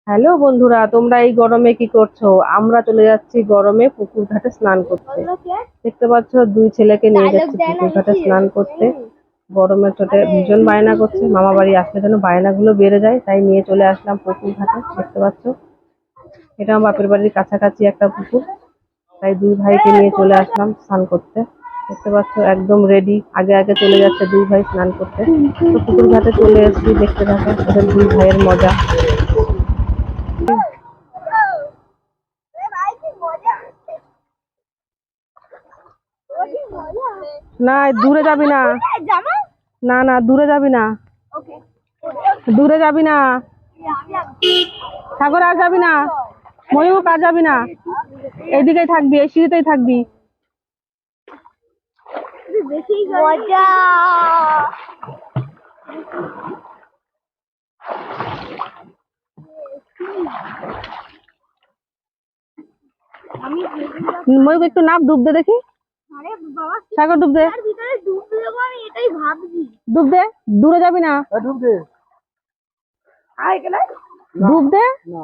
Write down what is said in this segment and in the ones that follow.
Hello বন্ধুরা, তোমরা এই গরমে কি করছো? আমরা চলে যাচ্ছি গরমে পুকুর ঘাটে স্নান করতে। দেখতে পাচ্ছ দুই ছেলেকে নিয়ে যাচ্ছি পুকুর ঘাটে স্নান করতে। গরমের চোটে ভীষণ বায়না করছে, মামা বাড়ি আসলে যেন বায়নাগুলো বেড়ে যায়, তাই নিয়ে চলে আসলাম পুকুর ঘাটে। দেখতে পাচ্ছ এটা আমার বাপের বাড়ির কাছাকাছি একটা পুকুর, তাই দুই ভাইকে নিয়ে চলে আসলাম স্নান করতে। দেখতে পাচ্ছ একদম রেডি, আগে আগে চলে যাচ্ছে দুই ভাই স্নান করতে। তো পুকুর ঘাটে চলে এসেছি, দেখতে থাকো ওদের দুই ভাইয়ের মজা। না, দূরে যাবি না। না না, দূরে যাবি না, দূরে যাবি না। সাগর আর যাবি না, ময়ূক আর যাবি না, এইদিকেই থাকবি, এই সিঁড়িতেই থাকবি। মজা। ময়ূক একটু নাপ, ডুব দে দেখি। আরে বাবা, সাগর ডুব দে, তার ভিতরে ডুব দেবো আমি, এটাই ভাবছি। ডুব দে, দূরে যাবি না, ডুব দে। আয় গেলে ডুব দে। না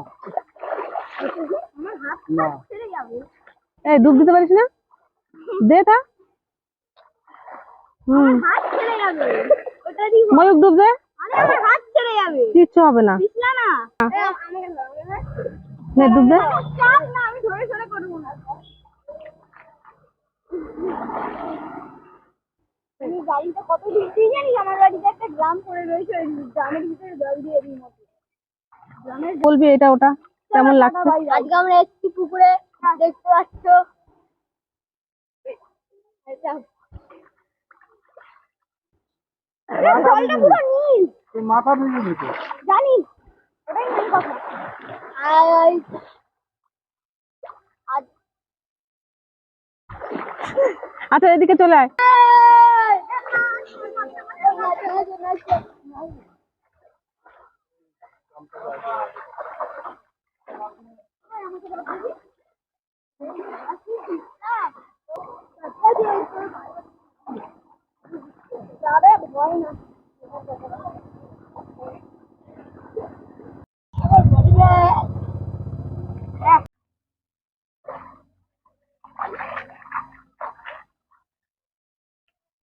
আমার হাত না ছেড়ে যাবে। এই ডুব দিতে পারিস না, দে তা। হাত ছেড়ে যাবে, ওটা দি। ময়ূক ডুব দে। আরে আমার হাত ছেড়ে যাবে, কিচ্ছু হবে না, পিছলা না। নে ডুব দে। চাপ না, আমি ধরে ধরে করবো না। আমি গাড়িটা কত দূর দিয়ে জানিস? আমার বাড়িতে একটা গ্রাম পড়ে রয়েছে, ওই গ্রামের ভিতরে জল দিয়ে দিই মতো। বলবি এটা ওটা কেমন লাগছে। আজকে আমরা এসেছি পুকুরে, দেখতে পাচ্ছ। জলটা পুরো নীল, মাথা ভিজে দিতে জানিস? ওটাই মেন কথা। আয় আজ আচ্ছা এদিকে চলে আয়। আরে ভয় না।